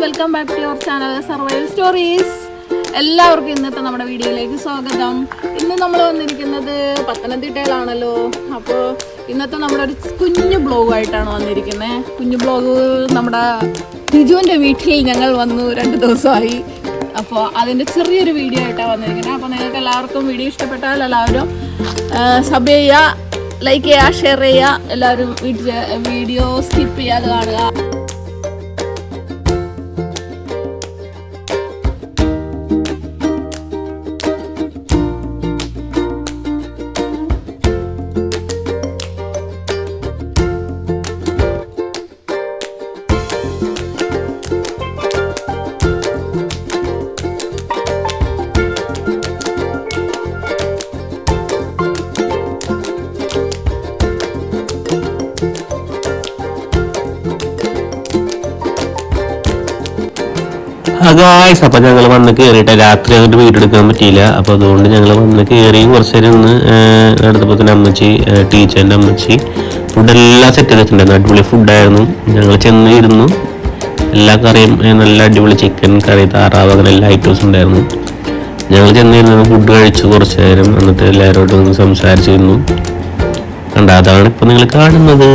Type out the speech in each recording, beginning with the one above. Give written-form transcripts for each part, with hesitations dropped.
Welcome back to your channel survival stories. എല്ലാവർക്കും ഇന്നത്തെ നമ്മുടെ വീഡിയോയിലേക്ക് സ്വാഗതം. ഇന്ന് നമ്മൾ വന്നിരിക്കുന്നത് പത്തനംതിട്ടയിലാണല്ലോ. അപ്പോൾ ഇന്നത്തെ നമ്മുടെ ഒരു കുഞ്ഞു ബ്ലോഗായിട്ടാണ് വന്നിരിക്കുന്നത്. കുഞ്ഞു ബ്ലോഗ് നമ്മുടെ രിജുവിൻ്റെ വീട്ടിൽ ഞങ്ങൾ വന്നു 2 ദിവസമായി. അപ്പോൾ അതിൻ്റെ ചെറിയൊരു വീഡിയോ ആയിട്ടാണ് വന്നിരിക്കുന്നത്. അപ്പോൾ നിങ്ങൾക്ക് എല്ലാവർക്കും വീഡിയോ ഇഷ്ടപ്പെട്ടാൽ എല്ലാവരും സബ് ചെയ്യുക, ലൈക്ക് ചെയ്യുക, ഷെയർ ചെയ്യുക. എല്ലാവരും വീഡിയോ സ്കിപ്പ് ചെയ്യാതെ കാണുക. അപ്പൊ ഞങ്ങൾ വന്ന് കയറിയിട്ട് രാത്രി അങ്ങോട്ട് വീടെടുക്കാൻ പറ്റിയില്ല. അപ്പൊ അതുകൊണ്ട് ഞങ്ങൾ വന്ന് കയറി കുറച്ച് നേരം ഒന്ന് എടുത്തപ്പോൾ തന്നെ അമ്മച്ചി, ടീച്ചറിന്റെ അമ്മച്ചി ഫുഡെല്ലാം സെറ്റ് ചെയ്തിട്ടുണ്ടായിരുന്നു. അടിപൊളി ഫുഡായിരുന്നു. ഞങ്ങൾ ചെന്ന് ഇരുന്നു. എല്ലാ കറിയും നല്ല അടിപൊളി ചിക്കൻ കറി, താറാവ്, അങ്ങനെ എല്ലാ ഐറ്റംസും ഉണ്ടായിരുന്നു. ഞങ്ങൾ ചെന്നിരുന്നു, ഫുഡ് കഴിച്ചു കുറച്ച് നേരം. എന്നിട്ട് എല്ലാവരോടും ഒന്ന് സംസാരിച്ചിരുന്നു. കണ്ട, അതാണ് ഇപ്പൊ നിങ്ങൾ കാണുന്നത്.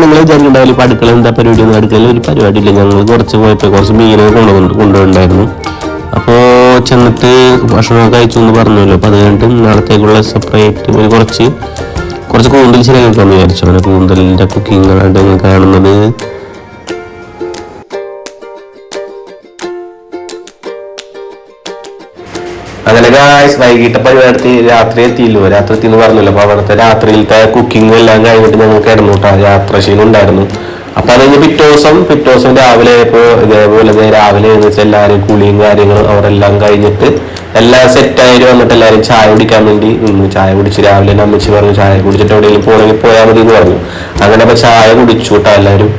നിങ്ങൾ വിചാരിക്കുന്നുണ്ടാവില്ല ഇപ്പം അടുക്കള എന്താ പരിപാടി ഒന്നും. അടുക്കളയിൽ ഒരു പരിപാടി ഇല്ല. ഞങ്ങൾ കുറച്ച് പോയപ്പോൾ കുറച്ച് മീനൊക്കെ കൊണ്ടുപോയിട്ടുണ്ടായിരുന്നു. അപ്പോൾ ചെന്നിട്ട് ഭക്ഷണമൊക്കെ കഴിച്ചു എന്ന് പറഞ്ഞല്ലോ. അപ്പോൾ അത് കഴിഞ്ഞിട്ട് നാളത്തേക്കുള്ള സെപ്പറേറ്റ് ഒരു കുറച്ച് കൂന്തൽ ശരിയാക്കാമെന്ന് വിചാരിച്ചു. അങ്ങനെ കൂന്തലിൻ്റെ കുക്കിങ്ങാണ് നിങ്ങൾ കാണുന്നത്. അങ്ങനെ വൈകിട്ട് പരിപാടി രാത്രി എത്തിയില്ലോ. രാത്രി എത്തിന്ന് പറഞ്ഞല്ലോ. അപ്പൊ അവിടുത്തെ രാത്രിയിലത്തെ കുക്കിംഗ് എല്ലാം കഴിഞ്ഞിട്ട് ഞങ്ങൾ കിടന്നുട്ടാ. യാത്രശീലം ഉണ്ടായിരുന്നു. അപ്പൊ അത് കഴിഞ്ഞ് പിറ്റേ ദിവസം രാവിലെ ആയപ്പോ ഇതേപോലെ രാവിലെ എഴുന്നേച്ച് എല്ലാവരും കുളിയും കാര്യങ്ങളും അവരെല്ലാം കഴിഞ്ഞിട്ട് എല്ലാം സെറ്റായിട്ട് വന്നിട്ട് എല്ലാവരും ചായ കുടിക്കാൻ വേണ്ടി നിന്ന്. ചായ കുടിച്ച് രാവിലെ അമ്മച്ചി പറഞ്ഞു ചായ കുടിച്ചിട്ട് എവിടെയെങ്കിലും പോകണമെങ്കിൽ പോയാൽ മതി എന്ന് പറഞ്ഞു. അങ്ങനെ അപ്പൊ ചായ കുടിച്ചു കേട്ടോ എല്ലാവരും.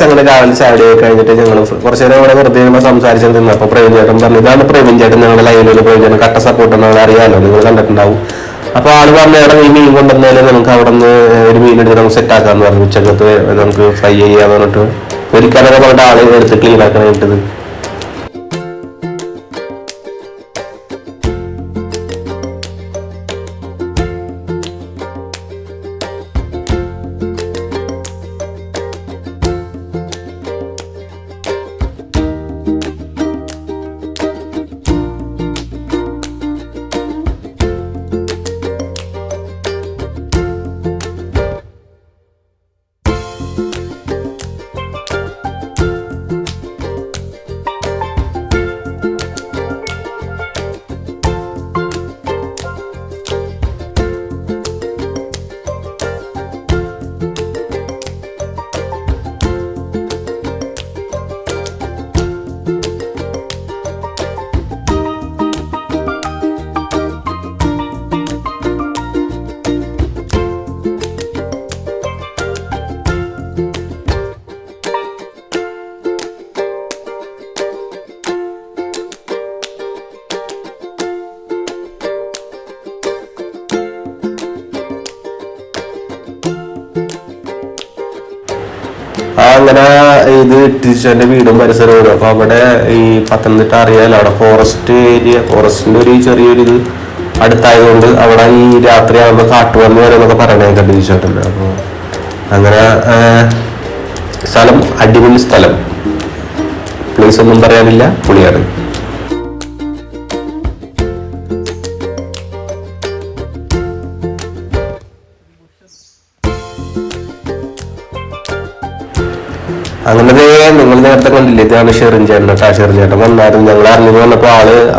അങ്ങനെ രാവിലെ ചാടി കഴിഞ്ഞിട്ട് ഞങ്ങൾ കുറച്ചു നേരം ഇവിടെ വെറുതെ സംസാരിച്ചു. അപ്പൊ പ്രവീൺ ചേട്ടൻ പറഞ്ഞു, ഇതാണ് പ്രവീൺ ചേട്ടൻ, ഞങ്ങളുടെ ലൈനിലുള്ള പ്രവീൺ ചേട്ടൻ, കട്ട സപ്പോർട്ട് എന്നാണ് അറിയാമല്ലോ, നിങ്ങൾ കണ്ടിട്ടുണ്ടാവും. അപ്പൊ ആള് പറഞ്ഞ ഈ മീൻ കൊണ്ടുവന്നാലും നമുക്ക് അവിടെ നിന്ന് ഒരു മീൻ എടുത്ത് നമുക്ക് സെറ്റ് ആക്കാന്ന് പറഞ്ഞു. ഉച്ചക്കത്ത് നമുക്ക് ഫ്രൈ ചെയ്യാന്ന് പറഞ്ഞിട്ട് ഒരിക്കലൊക്കെ പറഞ്ഞിട്ട് ആള് എടുത്ത് ക്ലീൻ ആക്കാനായിട്ടത്. അങ്ങനെ ഇത് ടീച്ചറിന്റെ വീടും പരിസരവും. അപ്പൊ അവിടെ ഈ പത്തനംതിട്ട അറിയാലോ, അവിടെ ഫോറസ്റ്റിന്റെ ഒരു ചെറിയൊരു ഇത് അടുത്തായതുകൊണ്ട് അവിടെ ഈ രാത്രി ആകുമ്പോൾ കാട്ടുപന്നി വരുന്നൊക്കെ പറയണേക്കാം ടീച്ചറിന്. അപ്പോൾ അങ്ങനെ സ്ഥലം അടിപൊളി സ്ഥലം. പ്ലേസ് ഒന്നും പറയാനില്ല, പൊളിയാണ്. അങ്ങനെ നിങ്ങൾ നേരത്തെ കണ്ടില്ലേ, ഇതാണ് ഷെറിൻ ചേട്ടൻ കേട്ടോ. ഷെറിൻ ചേട്ടൻ വന്നായിരുന്നു. ഞങ്ങൾ അറിഞ്ഞു വന്നപ്പോ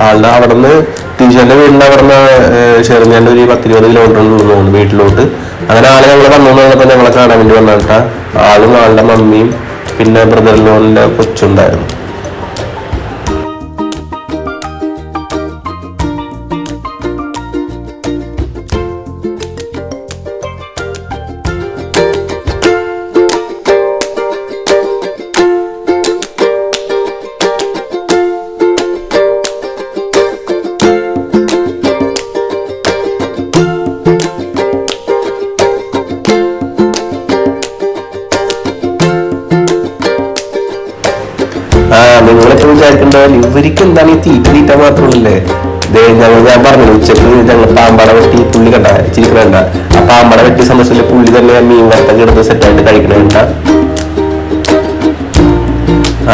ആളുടെ അവിടെ നിന്ന് ടീച്ചറിന്റെ വീടിന്റെ അവിടെ നിന്ന് ഷെറിൻ ചേട്ടൻ ഒരു 10-20 കിലോമീറ്റർ തോന്നുന്നു വീട്ടിലോട്ട്. അങ്ങനെ ആള് ഞങ്ങൾ വന്നു വന്നപ്പോ ഞങ്ങളെ കാണാൻ വേണ്ടി വന്നിട്ടാ. ആളും ആളുടെ മമ്മിയും പിന്നെ ബ്രദറിനോന്റെ കൊച്ചുണ്ടായിരുന്നു. നിങ്ങളൊക്കെ വിചാരിക്കേണ്ടത് ഇവർക്ക് എന്താണ് ഈ തീറ്റ മാത്രമല്ലേ. ഞാൻ പറഞ്ഞു ഉച്ചക്ക് ഞങ്ങൾ പാമ്പട വെട്ടി പുള്ളി കണ്ട ചിരിക്കണ. ആ പാമ്പട വെട്ടി സമയത്തില് പുള്ളി തന്നെ മീൻ വറുത്തൊക്കെ എടുത്ത് സെറ്റായിട്ട് കഴിക്കണ.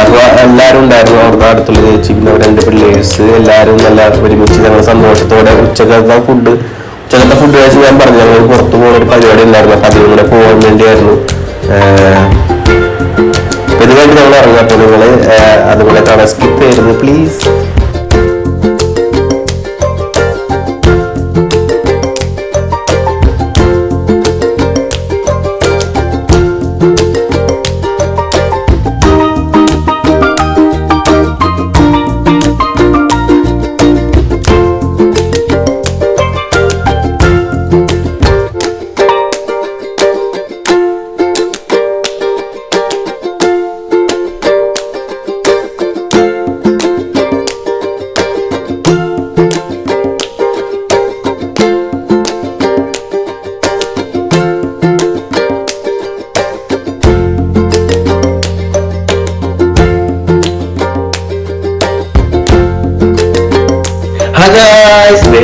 അപ്പൊ എല്ലാരും ഉണ്ടായിരുന്നു അവിടുന്ന് അടുത്തുള്ള ചേച്ചി, പിന്നെ 2 പിള്ളേഴ്സ്, എല്ലാരും നല്ല ഒരുമിച്ച് ഞങ്ങൾ സന്തോഷത്തോടെ ഉച്ചക്കത്തെ ഫുഡ് കഴിച്ച് ഞാൻ പറഞ്ഞു ഞങ്ങൾ പുറത്തു പോകുന്ന ഒരു പരിപാടി ഉണ്ടായിരുന്നു. അപ്പൊ അതിനും കൂടെ പോകാൻ വേണ്ടിയായിരുന്നു. ഇത് കഴിഞ്ഞ് ഞങ്ങൾ ഇറങ്ങുക. അപ്പൊ നിങ്ങള് അതുപോലെ കാണാൻ സ്കിപ്പ് ചെയ്യരുത് പ്ലീസ്.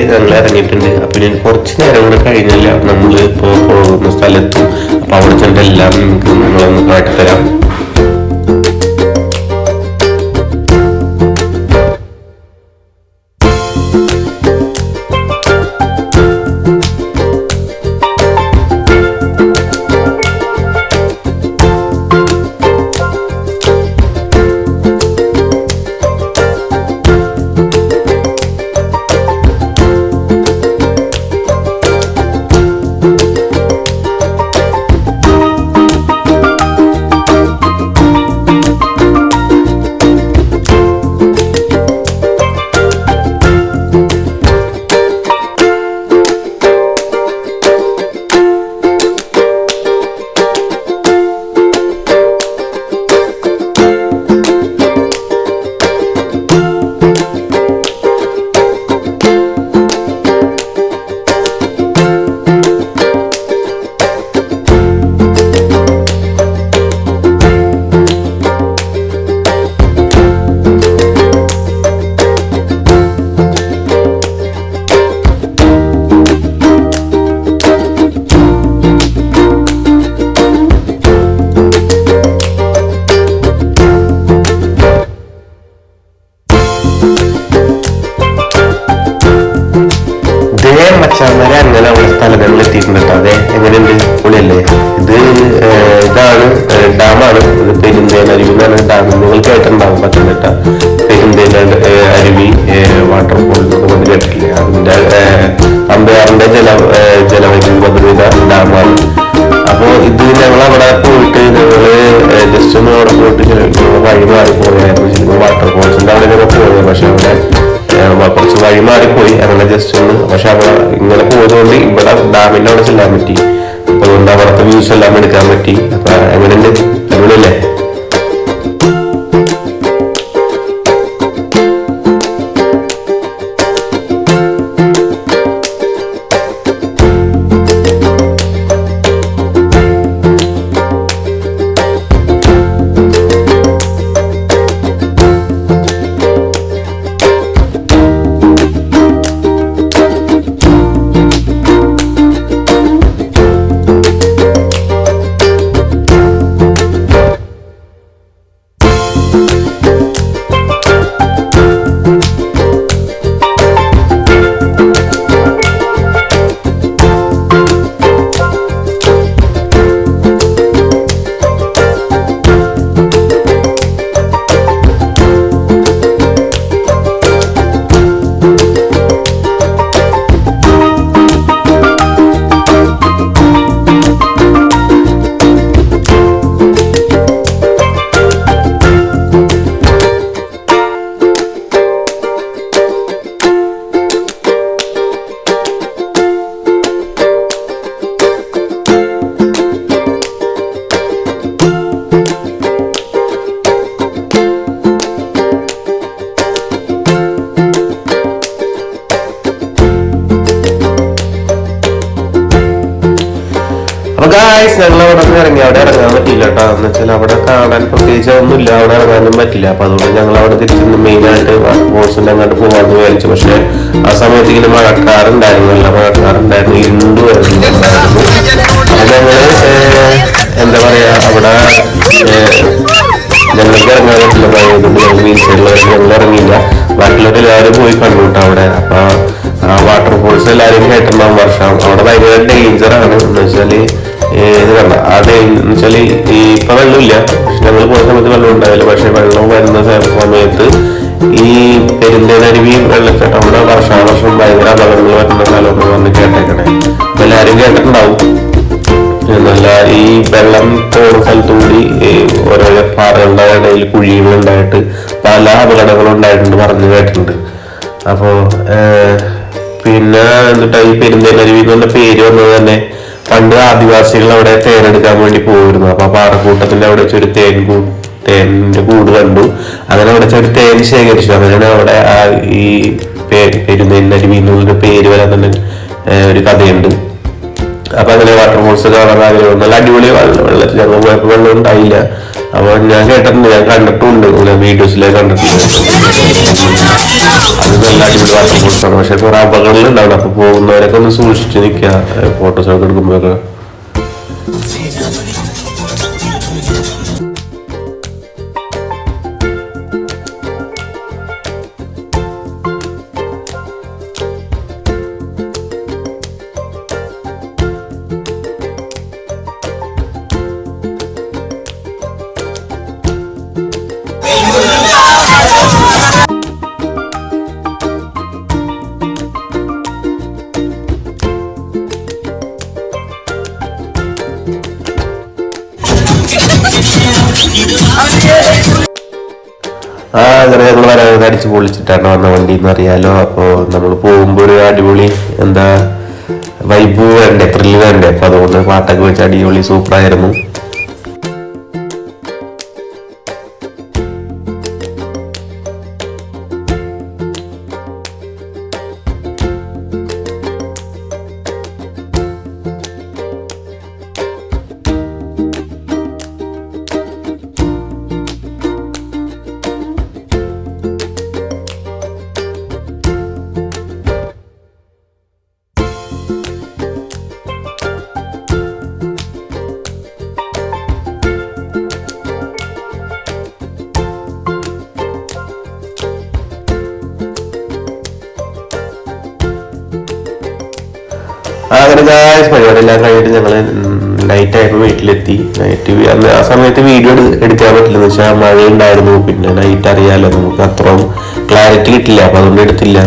ഞങ്ങൾ ഇറങ്ങിയിട്ടുണ്ട്. അപ്പൊ ഞാൻ കുറച്ച് നേരം കൂടെ കഴിഞ്ഞില്ല നമ്മൾ ഇപ്പോ പോകുന്ന സ്ഥലത്തും. അപ്പൊ അവിടെ ചെന്നിട്ട് എല്ലാം നിങ്ങളൊന്ന് കാട്ടിത്തരാം. മച്ചാന്മാരെ അങ്ങനെ അവിടെ സ്ഥലങ്ങളിൽ എത്തിയിട്ടുണ്ട്. അതെ എങ്ങനെയുണ്ട്, പൊളിയല്ലേ. ഇതാണ് ഡാമാണ്. ഇത് പെരുന്തേൻ അരുവി എന്നാണ് ഡാം. നിങ്ങൾ കേട്ടിട്ടുണ്ടാവും പത്തനംതിട്ട പെരുന്തേൻ അരുവി വാട്ടർഫോൾ എന്നൊക്കെ കൊണ്ട് കേട്ടിട്ടില്ലേ. അതിന്റെ അമ്പയാറിന്റെ ജലവൈദ്യുതി പദ്ധതിയുടെ ഡാമാണ്. അപ്പൊ ഇത് ഞങ്ങൾ അവിടെ പോയിട്ട് ഞങ്ങള് ജസ്റ്റ് ഒന്ന് അവിടെ പോയിട്ട് വഴി മാറി പോയായിരുന്നു. ശരിക്കും വാട്ടർഫോൾസിന്റെ അവിടെ പോയത്. പക്ഷെ അവിടെ കുറച്ച് വഴി മാറിപ്പോയി അങ്ങനെ ജസ്റ്റ് ഒന്ന്. പക്ഷെ അവിടെ ഇങ്ങനെ പോയതുകൊണ്ട് ഇവിടെ ഡാമിന്റെ അവിടെ ചെല്ലാൻ പറ്റി. അപ്പൊ അതുകൊണ്ട് അവിടുത്തെ വ്യൂസ് എല്ലാം എടുക്കാൻ പറ്റി. അപ്പൊ എങ്ങനെയുണ്ട്, അടിപൊളിയല്ലേ. ഗായ്സ് ഞങ്ങൾ അവിടെ നിന്ന് ഇറങ്ങി. അവിടെ ഇറങ്ങാൻ പറ്റില്ല കേട്ടോ. എന്ന് വെച്ചാൽ അവിടെ കാണാൻ പ്രത്യേകിച്ച് ഒന്നുമില്ല, അവിടെ ഇറങ്ങാനും പറ്റില്ല. അപ്പൊ അതുകൊണ്ട് ഞങ്ങൾ അവിടെ തിരിച്ച് മെയിനായിട്ട് ബോസിന്റെ അങ്ങോട്ട് പോകാമെന്ന് വിചാരിച്ചു. പക്ഷെ ആ സമയത്ത് ഇങ്ങനെ മഴക്കാറുണ്ടായിരുന്നു, നല്ല മഴക്കാറുണ്ടായിരുന്നു, ഇരുണ്ടുമായിരുന്നു. ഞങ്ങള് എന്താ പറയാ അവിടെ ഞങ്ങൾക്ക് ഇറങ്ങാൻ പറ്റില്ല, മഴയതുകൊണ്ട് ഞങ്ങൾ ബീച്ചിലുള്ളവർ ഞങ്ങൾ ഇറങ്ങിയില്ല. ബാക്കിയുള്ളവർ എല്ലാവരും പോയി കണ്ടു കേട്ടോ അവിടെ. അപ്പൊ വാട്ടർഫോൾസ് എല്ലാവരും കേട്ടിട്ടുണ്ടാവും വർഷം. അവിടെ ഭയങ്കര ഡേഞ്ചറാണ്. എന്ന് വെച്ചാല് ഇത് കണ്ട എന്ന് വെച്ചാല് ഇപ്പൊ വെള്ളമില്ല, പക്ഷെ ഞങ്ങൾ പോയ സമയത്ത് വെള്ളം ഉണ്ടാവില്ല. പക്ഷെ വെള്ളം വരുന്ന സമയത്ത് ഈ പെരുന്തേനരുവി വെള്ളച്ചാട്ടം അവിടെ വർഷാവർഷം ഭയങ്കര അപകടങ്ങൾ വരുന്ന സ്ഥലമൊക്കെ വന്ന് കേട്ടേക്കണേ. അപ്പൊ എല്ലാവരും കേട്ടിട്ടുണ്ടാവും. എന്നല്ല ഈ വെള്ളം പോകുന്ന സ്ഥലത്തുകൂടി ഓരോരോ പാറകളുടെ ഇടയിൽ കുഴികളുണ്ടായിട്ട് പല അപകടങ്ങളും ഉണ്ടായിട്ടുണ്ട് പറഞ്ഞു കേട്ടിട്ടുണ്ട്. അപ്പോ പിന്നെ എന്നിട്ട് ഈ പെരുന്തേനരുവി എന്നുള്ള പേര് വന്നത് തന്നെ പണ്ട് ആദിവാസികൾ അവിടെ തേനെടുക്കാൻ വേണ്ടി പോയിരുന്നു. അപ്പൊ പാറക്കൂട്ടത്തിന്റെ അവിടെ വെച്ചൊരു തേനിന്റെ കൂട് കണ്ടു. അങ്ങനെ അവിടെ വെച്ചൊരു തേൻ ശേഖരിച്ചു. അങ്ങനെയാണ് അവിടെ ഈ പെരുന്തേനരുവി എന്നുള്ളൊരു പേര് വരാൻ തന്നെ ഒരു കഥയുണ്ട്. അപ്പൊ അങ്ങനെ വാട്ടർഫോൾസ് കാണാൻ ആഗ്രഹം. നല്ല അടിപൊളി വെള്ളത്തിൽ ഞങ്ങൾ പോയപ്പോ വെള്ളം ഉണ്ടായില്ല. അപ്പൊ ഞാൻ കേട്ടിട്ടുണ്ട്, ഞാൻ കണ്ടിട്ടുണ്ട്, ഇങ്ങനെ വീഡിയോസിലേക്ക് കണ്ടിട്ടുണ്ട്. അത് നല്ല അടിപൊളി വാട്ടർഫോൾസാണ്. പക്ഷെ കുറെ അപകടങ്ങൾ ഉണ്ടാവും. അപ്പൊ പോകുന്നവരൊക്കെ ഒന്ന് സൂക്ഷിച്ച് നിൽക്കുക ഫോട്ടോസൊക്കെ എടുക്കുമ്പോഴൊക്കെ. അങ്ങനെ ഞങ്ങൾ വരാൻ അടിച്ച് പൊളിച്ചിട്ടാണ് വന്ന വണ്ടി എന്ന് അറിയാലോ. അപ്പോൾ നമ്മൾ പോകുമ്പോൾ ഒരു അടിപൊളി എന്താ വൈബ് വേണ്ടേ, ത്രില്ല് വേണ്ടേ. അപ്പൊ അതുകൊണ്ട് പാട്ടൊക്കെ വെച്ച് അടിപൊളി സൂപ്പറായിരുന്നു. അങ്ങനെ ഗായ്സ് പരിപാടിയെല്ലാം കഴിഞ്ഞിട്ട് ഞങ്ങള് നൈറ്റ് ആയപ്പോൾ വീട്ടിലെത്തി. നൈറ്റ് അന്ന് ആ സമയത്ത് വീഡിയോ എടുക്കാൻ പറ്റില്ല, എന്ന് വെച്ചാൽ മഴ ഉണ്ടായിരുന്നു. പിന്നെ നൈറ്റ് അറിയാലോ നമുക്ക് അത്രയും ക്ലാരിറ്റി കിട്ടില്ല, അപ്പൊ അതുകൊണ്ട് എടുത്തില്ല.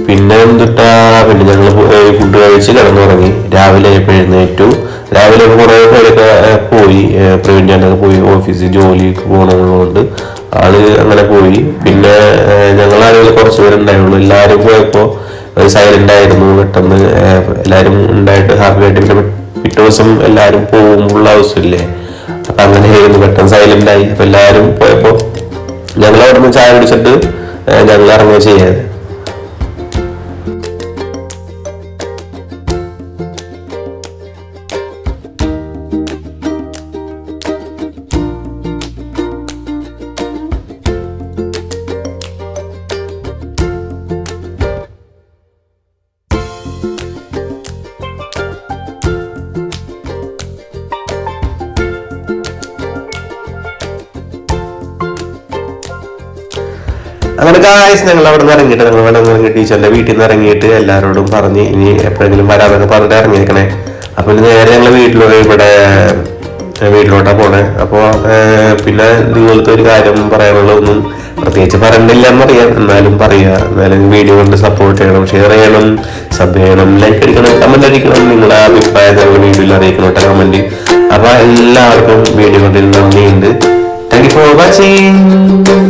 പിന്നെ എന്തിട്ടാ പിന്നെ ഞങ്ങൾ ഫുഡ് കഴിച്ച് കിടന്നുറങ്ങി. രാവിലെ എഴുന്നേറ്റു. രാവിലെ കുറെ പേരൊക്കെ പോയി, പ്രവീൺചാണ്ടൊക്കെ പോയി ഓഫീസിൽ ജോലിക്ക് പോകണതുകൊണ്ട് ആള് അങ്ങനെ പോയി. പിന്നെ ഞങ്ങൾ ആളുകൾ കുറച്ച് പേരുണ്ടായുള്ളൂ. എല്ലാവരും പോയപ്പോ സൈലന്റ് ആയിരുന്നു. പെട്ടെന്ന് എല്ലാരും ഉണ്ടായിട്ട് ഹാപ്പി ആയിട്ട് പിന്നെ പിറ്റേ ദിവസം എല്ലാരും പോകുമ്പോഴുള്ള അവസ്ഥയില്ലേ, അപ്പൊ അങ്ങനെയായിരുന്നു. പെട്ടെന്ന് സൈലന്റ് ആയി. അപ്പൊ എല്ലാരും പോയപ്പോ ഞങ്ങൾ അവിടെ നിന്ന് ചായ കുടിച്ചിട്ട് ഞങ്ങൾ ഇറങ്ങുക ചെയ്യാതെ. അങ്ങനെ ഗായ്സ് ഞങ്ങൾ അവിടെ നിന്ന് ഇറങ്ങിയിട്ട് ടീച്ചറിന്റെ വീട്ടിൽ നിന്ന് ഇറങ്ങിയിട്ട് എല്ലാവരോടും പറഞ്ഞ് ഇനി എപ്പോഴെങ്കിലും വരാമെന്നൊക്കെ പറഞ്ഞിട്ട് ഇറങ്ങിയിരിക്കണേ. അപ്പൊ നേരെ ഞങ്ങൾ വീട്ടിലോട്ടാ പോണേ. അപ്പോൾ പിന്നെ നിങ്ങളത്തെ ഒരു കാര്യം പറയാനുള്ളതൊന്നും പ്രത്യേകിച്ച് പറയണ്ടില്ല എന്നറിയാം, എന്നാലും പറയുക. എന്നാലും വീഡിയോ കൊണ്ട് സപ്പോർട്ട് ചെയ്യണം, ഷെയർ ചെയ്യണം, സബ് ചെയ്യണം, ലൈക്ക് അടിക്കണം, കമന്റ് അടിക്കണം. നിങ്ങളുടെ അഭിപ്രായം ഞങ്ങൾ വീഡിയോയിൽ അറിയിക്കണം കേട്ടോ, കമന്റ്. അപ്പൊ എല്ലാവർക്കും വീഡിയോ കൊണ്ടിരുന്ന നന്ദിയുണ്ട്. Thank you for watching.